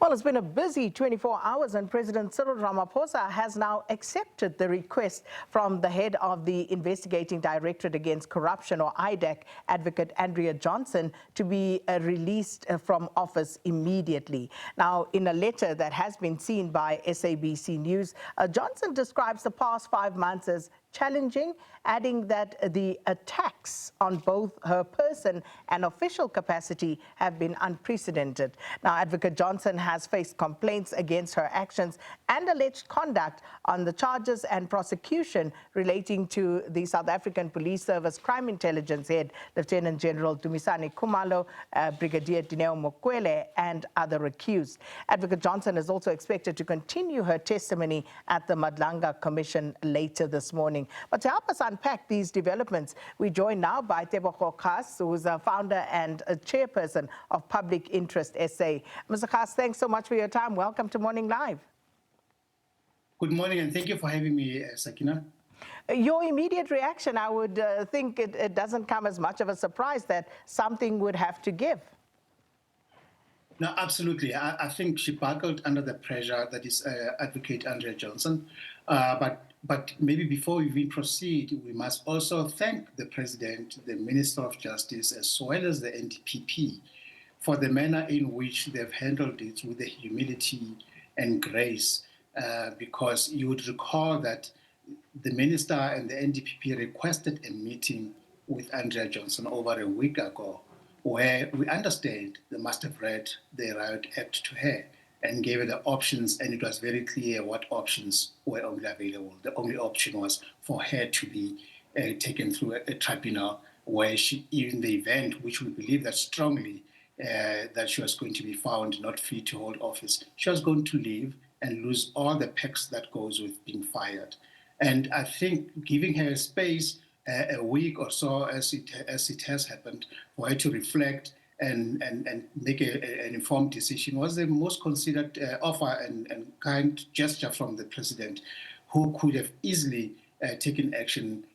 Well, it's been a busy 24 hours, and President Cyril Ramaphosa has now accepted the request from the head of the Investigating Directorate Against Corruption, or IDAC, Advocate Andrea Johnson, to be released from office immediately. Now, in a letter that has been seen by SABC News, Johnson describes the past 5 months as challenging, adding that the attacks on both her person and official capacity have been unprecedented. Now, Advocate Johnson has faced complaints against her actions and alleged conduct on the charges and prosecution relating to the South African Police Service Crime Intelligence head, Lt-Gen Dumisani Khumalo, Brigadier Dineo Mokwele, and other accused. Advocate Johnson is also expected to continue her testimony at the Madlanga Commission later this morning. But to help us unpack these developments, we join now by Tebogo Khaas, who is a founder and a chairperson of Public Interest SA. Mr. Khaas, thanks so much for your time. Welcome to Morning Live. Good morning, and thank you for having me, Sakina. Your immediate reaction, I would think it doesn't come as much of a surprise that something would have to give. No, absolutely. I think she buckled under the pressure that is Advocate Andrea Johnson. But maybe before we even proceed, we must also thank the President, the Minister of Justice, as well as the NDPP for the manner in which they've handled it with the humility and grace. Because you would recall that the Minister and the NDPP requested a meeting with Andrea Johnson over a week ago, where we understand they must have read the Riot Act to her and gave her the options, and it was very clear what options were only available. The only option was for her to be taken through a tribunal where she, in the event, which we believe that strongly, that she was going to be found not fit to hold office, she was going to leave and lose all the perks that goes with being fired. And I think giving her space, a week or so, as it has happened, for her to reflect and make an informed decision was the most considered offer and kind gesture from the President, who could have easily taken action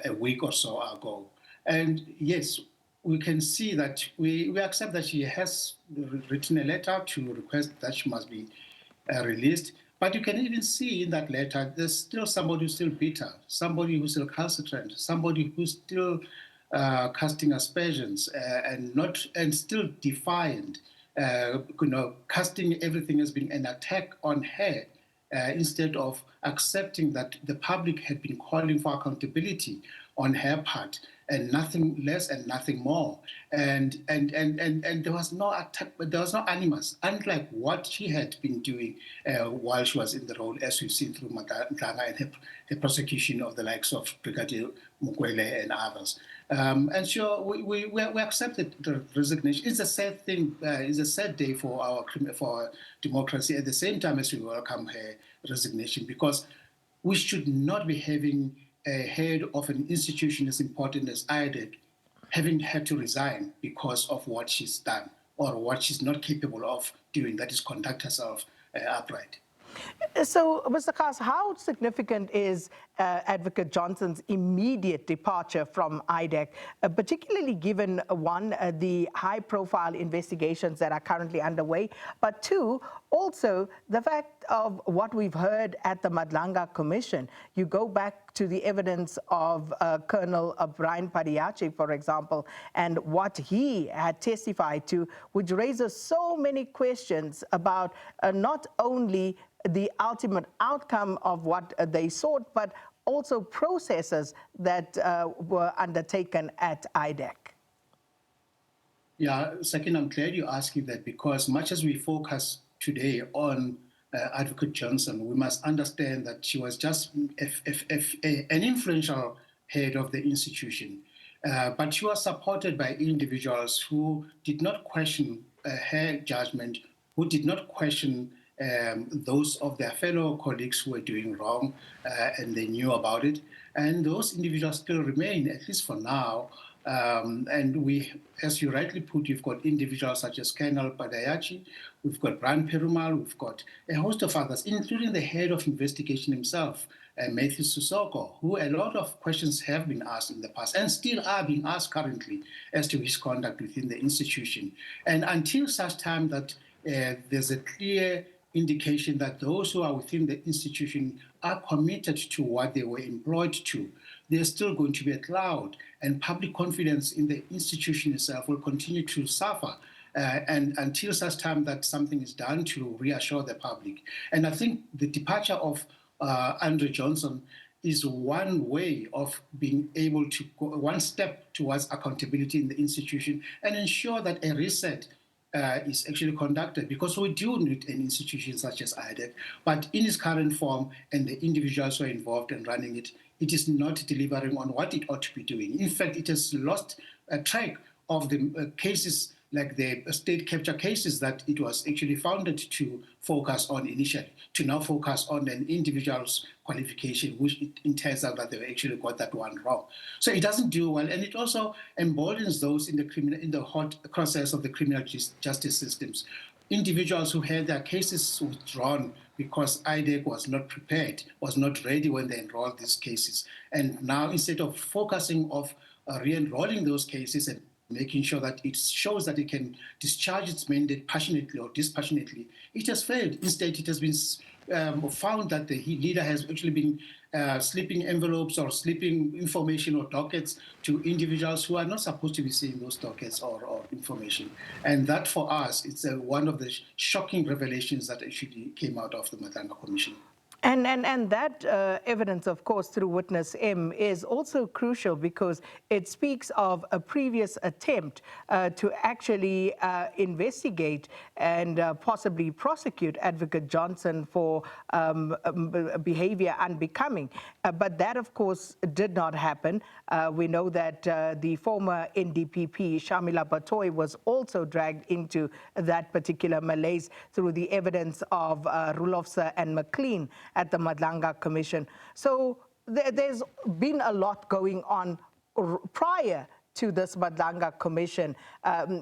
a week or so ago. And yes, we can see that we accept that she has written a letter to request that she must be released. But you can even see in that letter, there's still somebody who's still bitter, somebody who's still recalcitrant, somebody who's still casting aspersions and still defiant, casting everything as being an attack on her, instead of accepting that the public had been calling for accountability on her part, and nothing less and nothing more. And there was no attack, but there was no animus, unlike what she had been doing while she was in the role, as we've seen through Madlanga and her prosecution of the likes of Brigadier Mokwele and others. And sure, we accepted the resignation. It's a sad thing. It's a sad day for our democracy. At the same time as we welcome her resignation, because we should not be having a head of an institution as important as IDAC having had to resign because of what she's done or what she's not capable of doing, that is conduct herself upright. So, Mr. Khaas, how significant is Advocate Johnson's immediate departure from IDAC, particularly given, one, the high-profile investigations that are currently underway, but two, also the fact of what we've heard at the Madlanga Commission? You go back to the evidence of Colonel Brian Padiachi, for example, and what he had testified to, which raises so many questions about not only the ultimate outcome of what they sought, but also processes that were undertaken at IDAC. Yeah, Sakina, I'm glad you asked that, because much as we focus today on Advocate Johnson, we must understand that she was just an influential head of the institution. But she was supported by individuals who did not question her judgment, who did not question those of their fellow colleagues who were doing wrong, and they knew about it. And those individuals still remain, at least for now. And we, as you rightly put, you've got individuals such as Colonel Padiachi, we've got Brian Perumal, we've got a host of others, including the head of investigation himself, Matthew Susoko, who a lot of questions have been asked in the past and still are being asked currently as to his conduct within the institution. And until such time that there's a clear indication that those who are within the institution are committed to what they were employed to. There's still going to be a cloud, and public confidence in the institution itself will continue to suffer. And until such time that something is done to reassure the public. And I think the departure of Andrea Johnson is one way of being able to go one step towards accountability in the institution and ensure that a reset is actually conducted, because we do need an institution such as IDEC, but in its current form and the individuals who are involved in running it, it is not delivering on what it ought to be doing. In fact, it has lost track of the cases like the state capture cases that it was actually founded to focus on initially, to now focus on an individual's qualification, which it turns out that they actually got that one wrong. So it doesn't do well, and it also emboldens those in the hot process of the criminal justice systems. Individuals who had their cases withdrawn because IDEC was not prepared, was not ready when they enrolled these cases. And now, instead of focusing on re-enrolling those cases and making sure that it shows that it can discharge its mandate passionately or dispassionately, it has failed. Instead, it has been found that the leader has actually been slipping envelopes or slipping information or dockets to individuals who are not supposed to be seeing those dockets or information. And that, for us, it's one of the shocking revelations that actually came out of the Madlanga Commission. And that evidence, of course, through Witness M is also crucial because it speaks of a previous attempt to actually investigate and possibly prosecute Advocate Johnson for behavior unbecoming. But that, of course, did not happen. We know that the former NDPP, Shamila Batoy, was also dragged into that particular malaise through the evidence of Rulofse and McLean at the Madlanga Commission. So there's been a lot going on prior to this Madlanga Commission,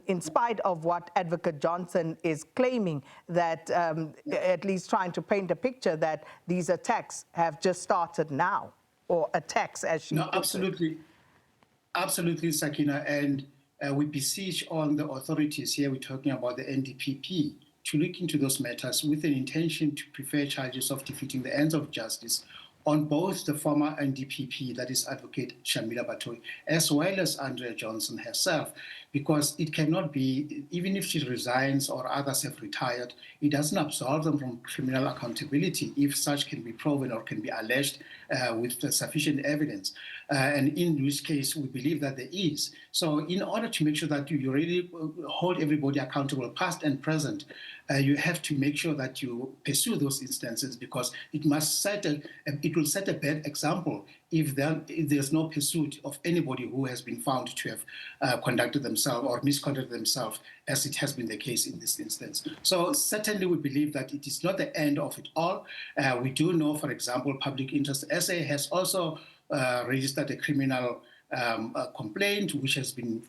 in spite of what Advocate Johnson is claiming, that at least trying to paint a picture that these attacks have just started now, or attacks as she puts it. Absolutely. Absolutely, Sakina. And we beseech on the authorities here, we're talking about the NDPP, to look into those matters with an intention to prefer charges of defeating the ends of justice on both the former NDPP, that is Advocate Shamila Batoy, as well as Andrea Johnson herself, because it cannot be, even if she resigns or others have retired, it doesn't absolve them from criminal accountability if such can be proven or can be alleged with sufficient evidence. And in which case, we believe that there is. So in order to make sure that you really hold everybody accountable, past and present, you have to make sure that you pursue those instances, because it will set a bad example if there's no pursuit of anybody who has been found to have conducted themselves or misconducted themselves, as it has been the case in this instance. So certainly we believe that it is not the end of it all. We do know, for example, Public Interest SA has also registered a criminal complaint, which has been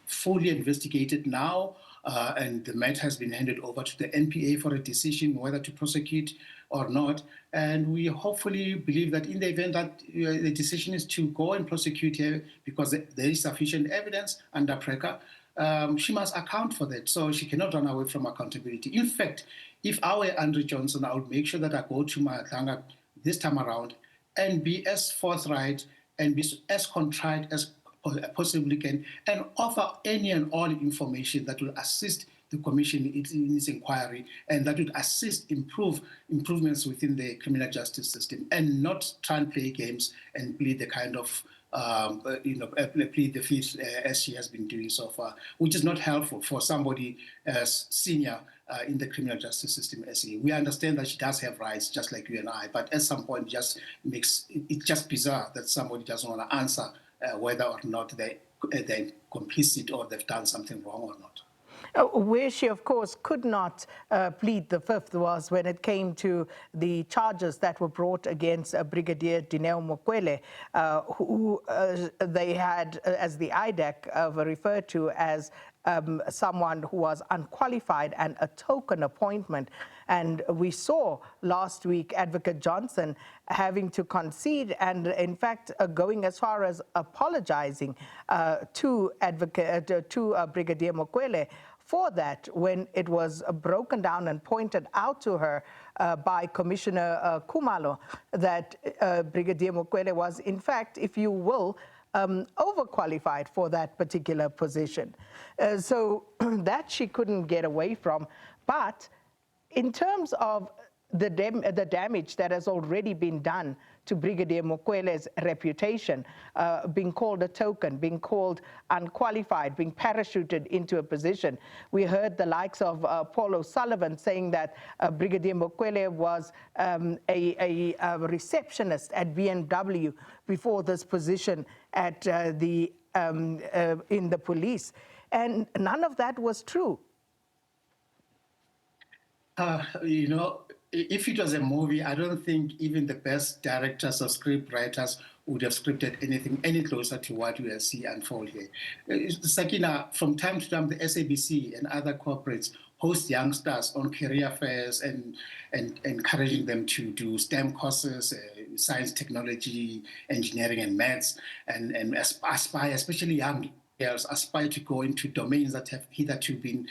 fully investigated now, and the matter has been handed over to the NPA for a decision whether to prosecute or not. And we hopefully believe that in the event that the decision is to go and prosecute her because there is sufficient evidence under PRECA, she must account for that. So she cannot run away from accountability. In fact, if I were Andrea Johnson, I would make sure that I go to Madlanga this time around and be as forthright and be as contrite as possibly can, and offer any and all information that will assist the Commission in its inquiry, and that would assist improvements within the criminal justice system, and not try and play games and plead the kind of plead the fifth as she has been doing so far, which is not helpful for somebody as senior in the criminal justice system as we understand that she does have rights just like you and I, but at some point just makes it just bizarre that somebody doesn't want to answer whether or not they're complicit or they've done something wrong or not. Where she, of course, could not plead the fifth was when it came to the charges that were brought against Brigadier Dineo Mokwele, who they had, as the IDEC referred to as someone who was unqualified and a token appointment. And we saw last week Advocate Johnson having to concede and, in fact, going as far as apologizing to Brigadier Mokwele for that when it was broken down and pointed out to her by Commissioner Khumalo that Brigadier Mokwele was, in fact, if you will, overqualified for that particular position. So that she couldn't get away from. But in terms of the damage that has already been done to Brigadier Mokwele's reputation, being called a token, being called unqualified, being parachuted into a position. We heard the likes of Paul O'Sullivan saying that Brigadier Mokwele was a receptionist at BMW before this position at in the police. And none of that was true. You know, if it was a movie, I don't think even the best directors or script writers would have scripted anything any closer to what we see unfold here. Sakina, from time to time, the SABC and other corporates host youngsters on career fairs and encouraging them to do STEM courses, science, technology, engineering, and maths, and aspire, especially young girls, aspire to go into domains that have hitherto been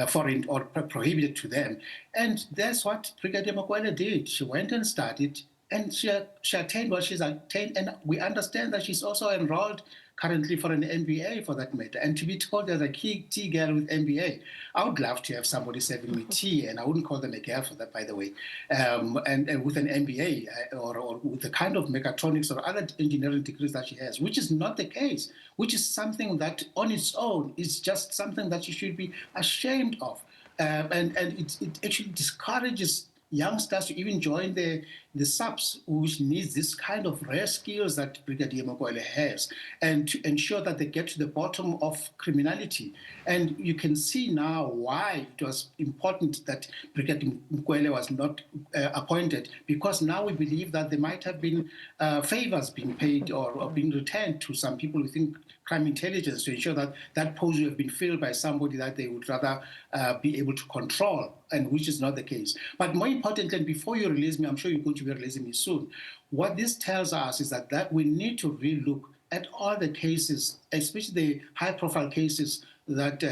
foreign or prohibited to them. And that's what Brigadier Mokwele did. She went and studied, and she attained what she's attained. And we understand that she's also enrolled currently for an MBA, for that matter. And to be told as a key tea girl with MBA, I would love to have somebody serving me tea, and I wouldn't call them a girl for that, by the way, and with an MBA or with the kind of mechatronics or other engineering degrees that she has, which is not the case, which is something that on its own is just something that she should be ashamed of. And it actually discourages youngsters to even join the SAPS, which needs this kind of rare skills that Brigadier Mokwele has, and to ensure that they get to the bottom of criminality. And you can see now why it was important that Brigadier Mokwele was not appointed, because now we believe that there might have been favors being paid or being returned to some people within crime intelligence to ensure that that post would have been filled by somebody that they would rather be able to control, and which is not the case. But more importantly, and before you release me, I'm sure you're going to be releasing me soon, what this tells us is that we need to relook at all the cases, especially the high-profile cases that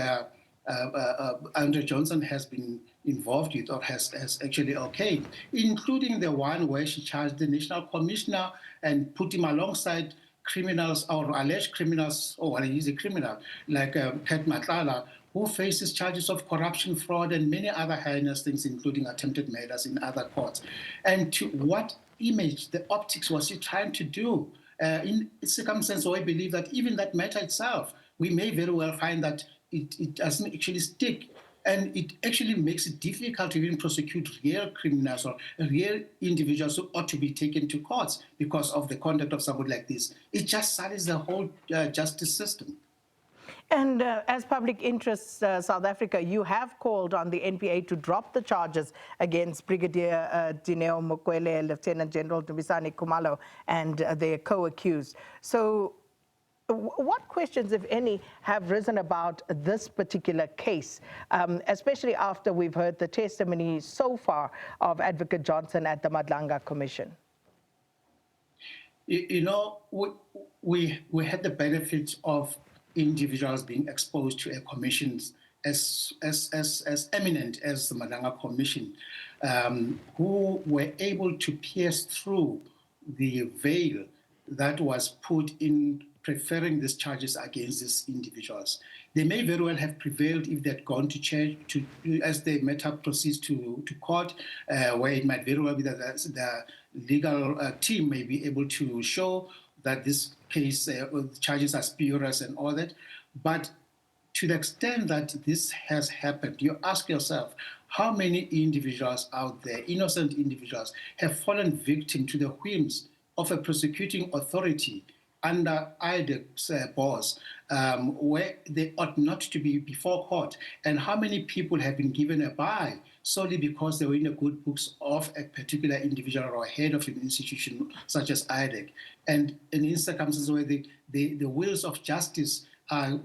Andrea Johnson has been involved with or has actually okayed, including the one where she charged the National Commissioner and put him alongside criminals or alleged criminals, or he's a criminal, like Pat Matlala, who faces charges of corruption, fraud, and many other heinous things, including attempted murders in other courts. And to what image, the optics was he trying to do? In circumstances where I believe that even that matter itself, we may very well find that it doesn't actually stick. And it actually makes it difficult to even prosecute real criminals or real individuals who ought to be taken to courts because of the conduct of somebody like this. It just sullies the whole justice system. And as Public Interest South Africa, you have called on the NPA to drop the charges against Brigadier Dineo Mokwele, Lt-Gen Dumisani Khumalo, and their co-accused. So what questions, if any, have risen about this particular case, especially after we've heard the testimony so far of Advocate Johnson at the Madlanga Commission? You know, we had the benefit of individuals being exposed to a commission as eminent as the Madlanga Commission, who were able to pierce through the veil that was put in preferring these charges against these individuals. They may very well have prevailed if they had gone to church, as the matter proceeds to court, where it might very well be that the legal team may be able to show that this case, charges are spurious and all that. But to the extent that this has happened, you ask yourself, how many individuals out there, innocent individuals, have fallen victim to the whims of a prosecuting authority under IDEC's boss, where they ought not to be before court, and how many people have been given a bye solely because they were in the good books of a particular individual or head of an institution such as IDEC, and in circumstances where the wheels of justice are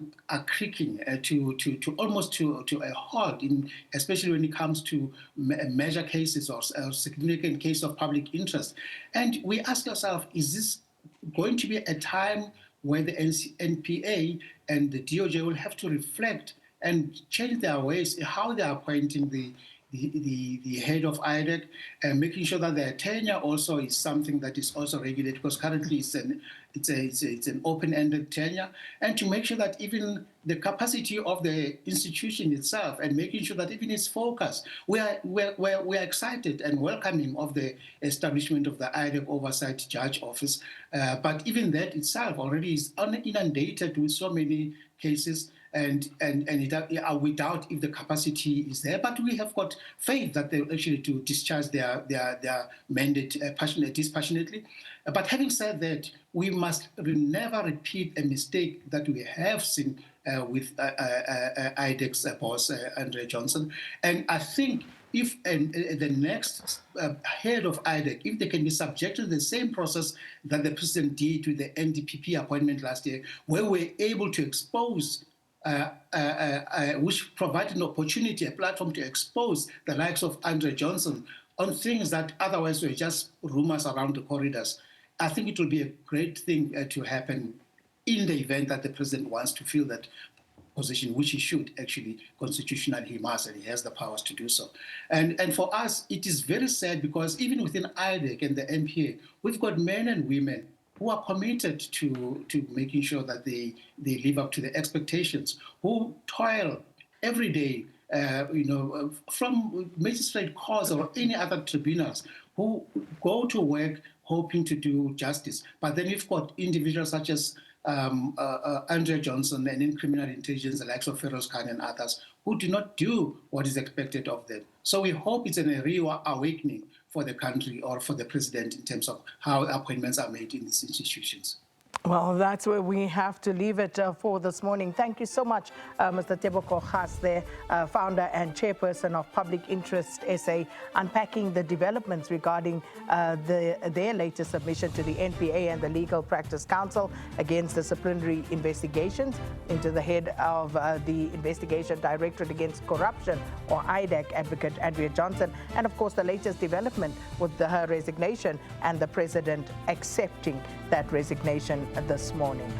creaking to almost to a halt, especially when it comes to major cases or a significant case of public interest. And we ask ourselves, is this going to be a time where the NPA and the DOJ will have to reflect and change their ways, how they are appointing the head of IDEC, and making sure that their tenure also is something that is also regulated, because currently it's an open-ended tenure, and to make sure that even the capacity of the institution itself, and making sure that even its focus, we are excited and welcoming of the establishment of the IDEC Oversight Judge Office, but even that itself already is inundated with so many cases. And we doubt if the capacity is there, but we have got faith that they actually to discharge their mandate dispassionately. But having said that, we must never repeat a mistake that we have seen with IDEC's boss, Andrea Johnson. And I think if the next head of IDEC, if they can be subjected to the same process that the president did with the NDPP appointment last year, where we're able to expose which provided an opportunity, a platform to expose the likes of Andrea Johnson on things that otherwise were just rumors around the corridors. I think it will be a great thing to happen in the event that the president wants to fill that position, which he should actually, constitutionally he must, and he has the powers to do so. And for us, it is very sad, because even within IDEC and the MPA, we've got men and women who are committed to making sure that they live up to the expectations, who toil every day, from magistrate courts or any other tribunals, who go to work hoping to do justice. But then you've got individuals such as Andrea Johnson, and in criminal intelligence, the likes of Feroz Khan and others, who do not do what is expected of them. So we hope it's a reawakening for the country or for the president in terms of how appointments are made in these institutions. Well, that's where we have to leave it for this morning. Thank you so much, Mr. Tebogo Khaas, there, founder and chairperson of Public Interest SA, unpacking the developments regarding their latest submission to the NPA and the Legal Practice Council against disciplinary investigations into the head of the Investigation Directorate Against Corruption, or IDEC, Advocate Andrea Johnson, and of course the latest development with her resignation and the president accepting that resignation this morning.